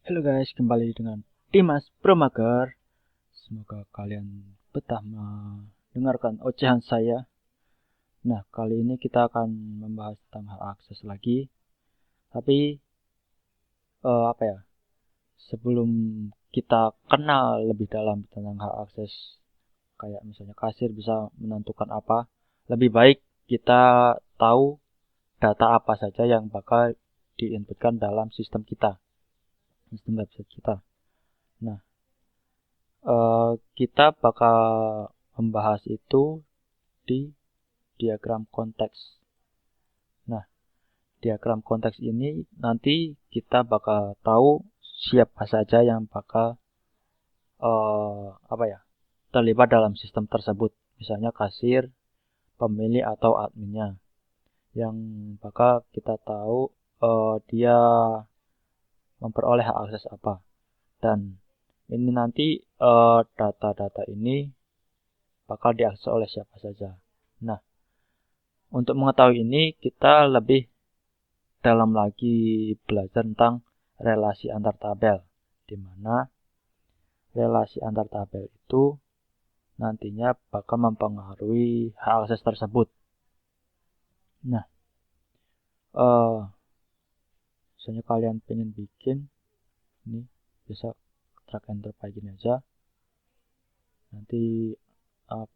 Halo guys, kembali dengan Dimas Promaker. Semoga kalian betah mendengarkan ocehan saya. Nah, kali ini kita akan membahas tentang hak akses lagi. Tapi apa ya? Sebelum kita kenal lebih dalam tentang hak akses, kayak misalnya kasir bisa menentukan apa, lebih baik kita tahu data apa saja yang bakal diinputkan dalam sistem kita, sistem website kita. Nah, kita bakal membahas itu di diagram konteks. Nah, diagram konteks ini nanti kita bakal tahu siapa saja yang bakal terlibat dalam sistem tersebut. Misalnya kasir, pemilih atau adminnya. Yang bakal kita tahu dia memperoleh hak akses apa. Dan ini nanti data-data ini bakal diakses oleh siapa saja. Nah, untuk mengetahui ini kita lebih dalam lagi belajar tentang relasi antar tabel, di mana relasi antar tabel itu nantinya bakal mempengaruhi hak akses tersebut. Nah, misalnya kalian pengen bikin, ini bisa drag and drop kayak gini aja. Nanti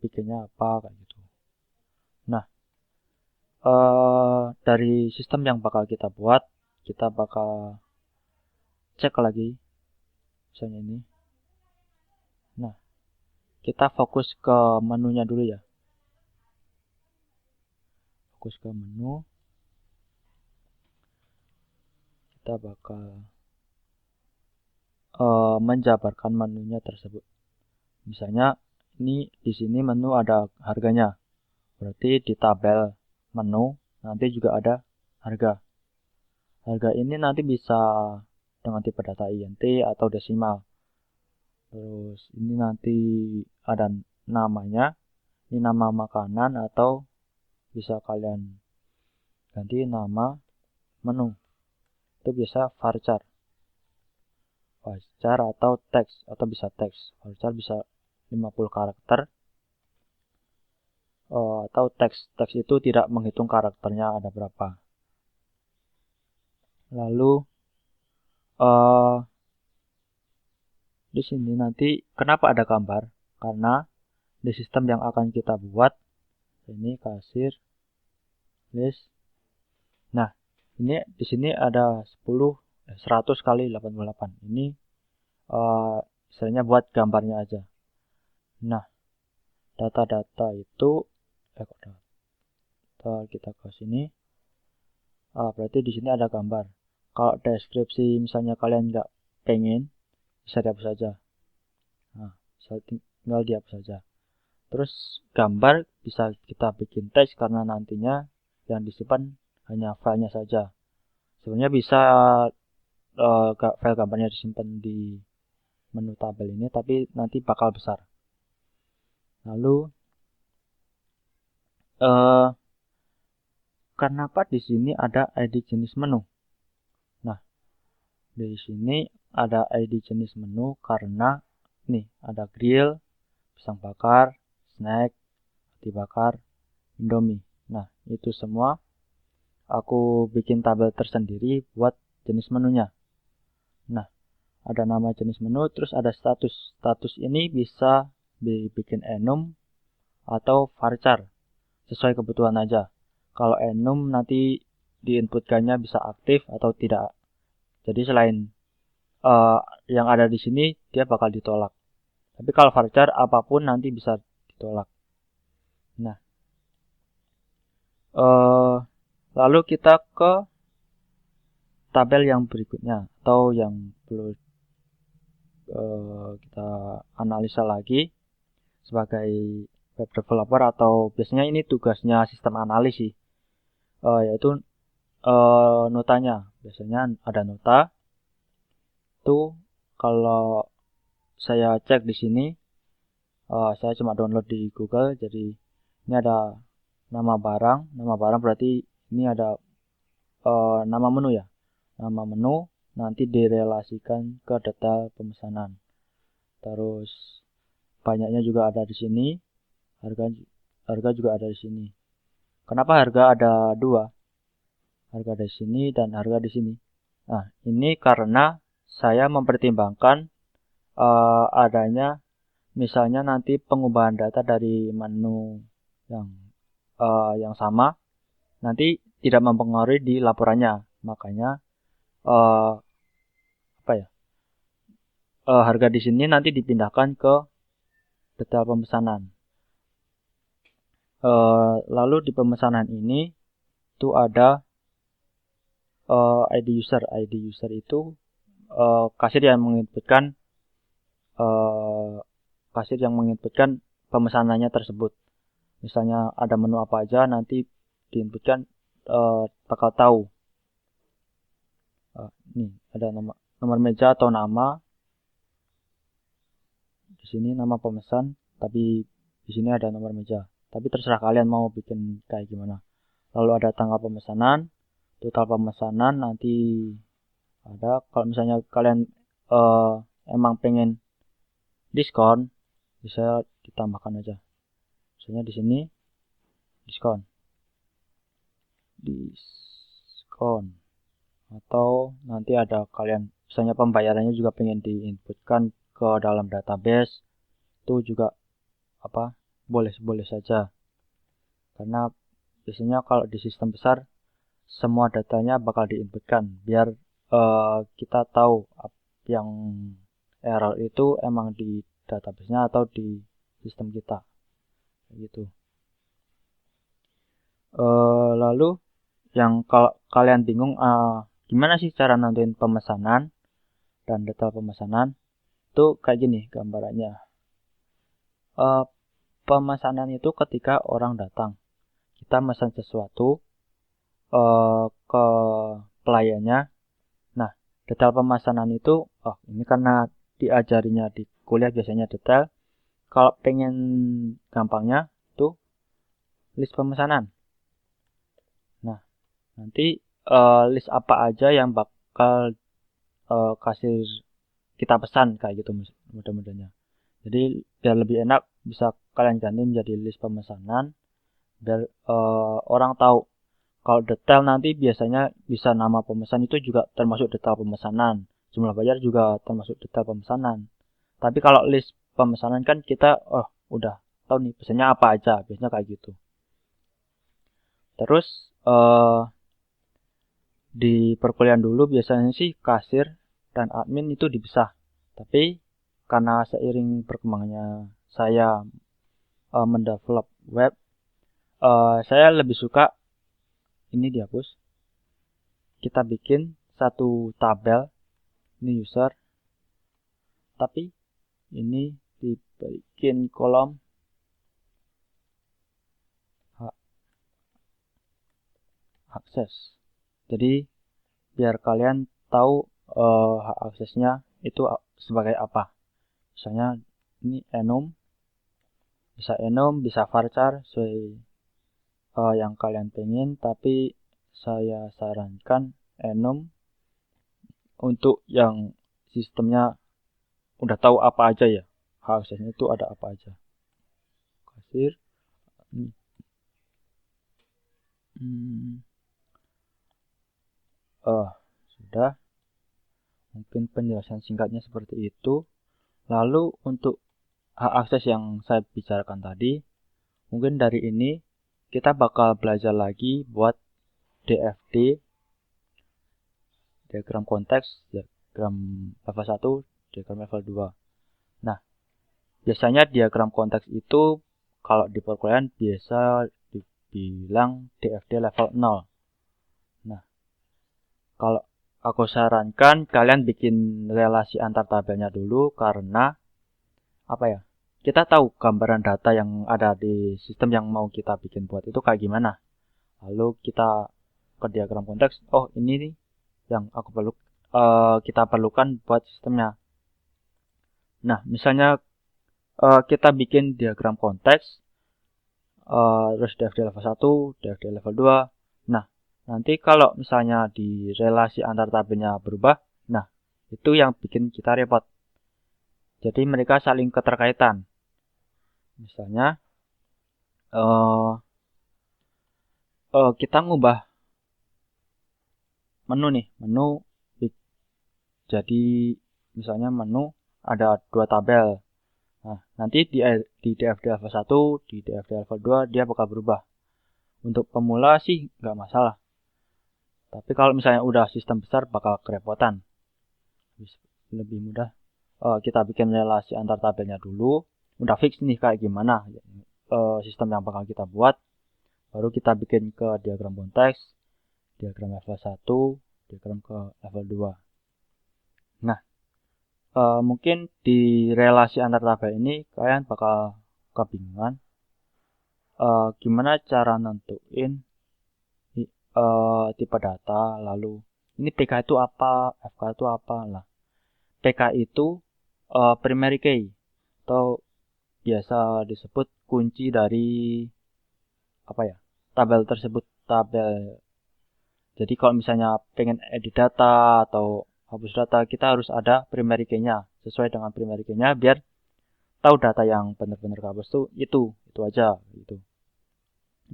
bikinnya apa kayak gitu. Nah, dari sistem yang bakal kita buat, kita bakal cek lagi misalnya ini. Nah, kita fokus ke menunya dulu ya. Fokus ke menu. Kita bakal menjabarkan menunya tersebut. Misalnya ini di sini menu ada harganya. Berarti di tabel menu nanti juga ada harga. Harga ini nanti bisa dengan tipe data INT atau desimal. Terus ini nanti ada namanya. Ini nama makanan atau bisa kalian ganti nama menu. Itu bisa varchar. Varchar atau teks atau bisa teks. Varchar bisa 50 karakter atau teks. Teks itu tidak menghitung karakternya ada berapa. Lalu di sini nanti kenapa ada gambar? Karena di sistem yang akan kita buat ini kasir list. Nah, ini di sini ada 100 kali 88. Ini istilahnya buat gambarnya aja. Nah, data-data itu kita ke sini. Berarti di sini ada gambar. Kalau deskripsi misalnya kalian nggak pengen, bisa dihapus saja. Nah, tinggal dihapus saja. Terus gambar bisa kita bikin teks karena nantinya yang disimpan hanya filenya saja. Sebenarnya bisa file gambarnya disimpan di menu tabel ini, tapi nanti bakal besar. Lalu kenapa di sini ada ID jenis menu? Nah, di sini ada ID jenis menu karena nih ada grill, pisang bakar, snack, roti bakar, Indomie. Nah, itu semua aku bikin tabel tersendiri buat jenis menunya. Nah, ada nama jenis menu, terus ada status. Status ini bisa dibikin enum atau varchar, sesuai kebutuhan aja. Kalau enum nanti diinputkannya bisa aktif atau tidak. Jadi selain yang ada di sini, dia bakal ditolak. Tapi kalau varchar apapun nanti bisa ditolak. Nah, lalu kita ke tabel yang berikutnya atau yang perlu kita analisa lagi sebagai web developer atau biasanya ini tugasnya sistem analis sih, yaitu notanya. Biasanya ada nota. Itu kalau saya cek di sini, saya cuma download di Google. Jadi ini ada nama barang berarti ini ada nama menu ya. Nama menu, nanti direlasikan ke detail pemesanan. Terus banyaknya juga ada di sini, harga juga ada di sini. Kenapa harga ada dua? Harga di sini dan harga di sini. Nah, ini karena saya mempertimbangkan adanya misalnya nanti pengubahan data dari menu yang sama nanti tidak mempengaruhi di laporannya. Makanya harga di sini nanti dipindahkan ke detail pemesanan. Lalu di pemesanan ini itu ada ID user. ID user itu kasir yang menginputkan pemesanannya tersebut. Misalnya ada menu apa aja nanti diinputkan bakal tahu. Nih ada nomor meja atau nama. Di sini nama pemesan, tapi di sini ada nomor meja. Tapi terserah kalian mau bikin kayak gimana. Lalu ada tanggal pemesanan, total pemesanan nanti ada. Kalau misalnya kalian emang pengen diskon, bisa ditambahkan aja. Misalnya di sini diskon, atau nanti ada kalian misalnya pembayarannya juga pengen diinputkan ke dalam database, itu juga boleh saja. Karena biasanya kalau di sistem besar semua datanya bakal diinputkan biar kita tahu yang error itu emang di database-nya atau di sistem kita gitu. Lalu yang kalau kalian bingung gimana sih cara nentuin pemesanan dan detail pemesanan, itu kayak gini gambarannya. Pemesanan itu ketika orang datang, kita mesan sesuatu ke pelayannya. Nah, detail pemesanan itu ini karena diajarinya di kuliah biasanya detail. Kalau pengen gampangnya tuh list pemesanan. Nah, nanti list apa aja yang bakal kasir kita pesan kayak gitu mudah-mudahnya. Jadi biar lebih enak bisa kalian ganti menjadi list pemesanan biar orang tahu. Kalau detail nanti biasanya bisa nama pemesan itu juga termasuk detail pemesanan. Jumlah bayar juga termasuk detail pemesanan. Tapi kalau list pemesanan kan kita udah tahu nih pesannya apa aja, biasanya kayak gitu. Terus di perkuliahan dulu biasanya sih kasir dan admin itu dipisah. Tapi karena seiring perkembangannya saya mendevelop web, saya lebih suka ini dihapus. Kita bikin satu tabel, ini user, tapi ini dibikin kolom hak akses. Jadi biar kalian tahu hak aksesnya itu sebagai apa. Misalnya ini enum, bisa varchar sesuai yang kalian pengen, tapi saya sarankan enum untuk yang sistemnya udah tahu apa aja ya, hak aksesnya itu ada apa aja. Kasir sudah, mungkin penjelasan singkatnya seperti itu. Lalu untuk hak akses yang saya bicarakan tadi, mungkin dari ini kita bakal belajar lagi buat DFD, diagram konteks, diagram level 1, diagram level 2. Nah, biasanya diagram konteks itu kalau di perkuliahan biasa dibilang DFD level 0. Nah, kalau aku sarankan kalian bikin relasi antar tabelnya dulu karena kita tahu gambaran data yang ada di sistem yang mau kita bikin buat itu kayak gimana. Lalu kita ke diagram konteks, ini nih yang kita perlukan buat sistemnya. Nah, misalnya kita bikin diagram konteks, terus DFD level 1, DFD level 2. Nah, nanti kalau misalnya di relasi antar tabelnya berubah, Itu yang bikin kita repot. Jadi mereka saling keterkaitan. Misalnya kita ngubah menu nih, jadi misalnya menu ada 2 tabel. Nah, nanti di DFD level 1, di DFD level 2 dia bakal berubah. Untuk pemula sih nggak masalah. Tapi kalau misalnya udah sistem besar bakal kerepotan. Lebih mudah kita bikin relasi antar tabelnya dulu. Udah fix nih kayak gimana sistem yang bakal kita buat. Baru kita bikin ke diagram konteks, diagram level 1, diagram ke level 2. Nah, mungkin di relasi antar tabel ini kalian bakal kebingungan. Gimana cara nentuin tipe data, lalu ini PK itu apa, FK itu apa. Nah, PK itu primary key atau biasa disebut kunci dari tabel tersebut. Jadi kalau misalnya pengen edit data atau hapus data, kita harus ada primary key-nya. Sesuai dengan primary key-nya biar tahu data yang benar-benar kehapus itu aja gitu.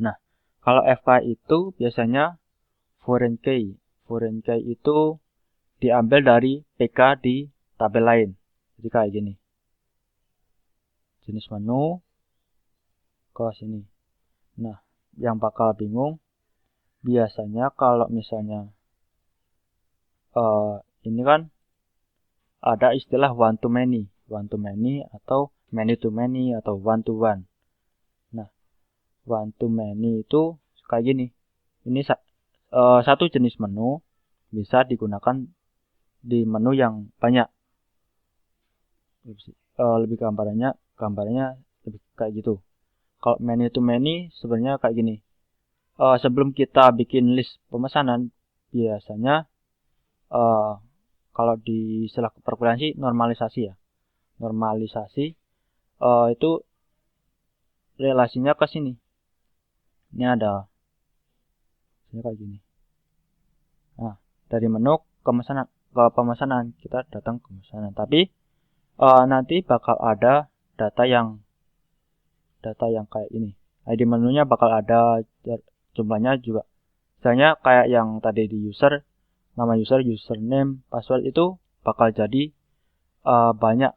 Nah, kalau FK itu biasanya foreign key. Foreign key itu diambil dari PK di tabel lain. Jadi kayak gini. Jenis menu ke sini. Nah, yang bakal bingung biasanya kalau misalnya ini kan ada istilah one to many atau many to many atau one to one. Nah, one to many itu kayak gini. Ini satu jenis menu bisa digunakan di menu yang banyak. Lebih gambarnya lebih kayak gitu. Kalau many to many sebenarnya kayak gini. Sebelum kita bikin list pemesanan, biasanya kalau di istilah perkuliahan sih normalisasi ya. Normalisasi itu relasinya ke sini. Ini ada ini kayak gini. Nah, dari menu ke pemesanan kita datang ke pemesanan. Tapi nanti bakal ada data yang kayak ini. ID menunya bakal ada jumlahnya juga. Misalnya kayak yang tadi di user, nama user, username, password itu bakal jadi banyak.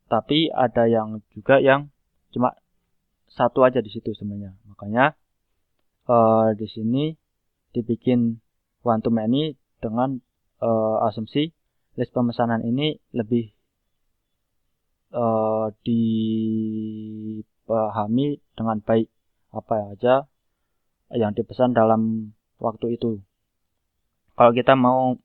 Tapi ada yang juga yang cuma satu aja di situ sebenarnya. Makanya di sini dibikin one to many dengan asumsi list pemesanan ini lebih dipahami dengan baik apa aja yang dipesan dalam waktu itu. Kalau kita mau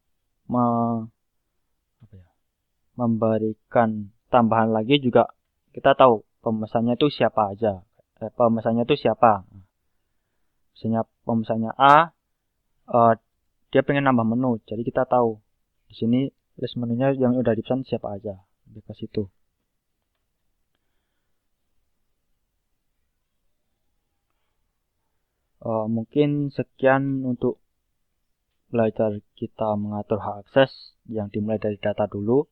memberikan tambahan lagi juga kita tahu pemesannya itu siapa aja. Pemesannya itu siapa. Misalnya pemesannya A, dia pengen nambah menu, jadi kita tahu di sini list menunya yang udah dipesan siapa aja. Di situ. Mungkin sekian untuk belajar kita mengatur hak akses yang dimulai dari data dulu.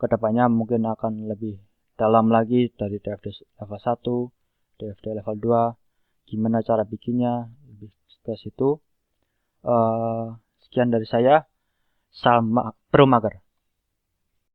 Kedepannya mungkin akan lebih dalam lagi dari DFD level 1, DFD level 2, gimana cara bikinnya, lebih ke situ. Sekian dari saya, salam pro mager.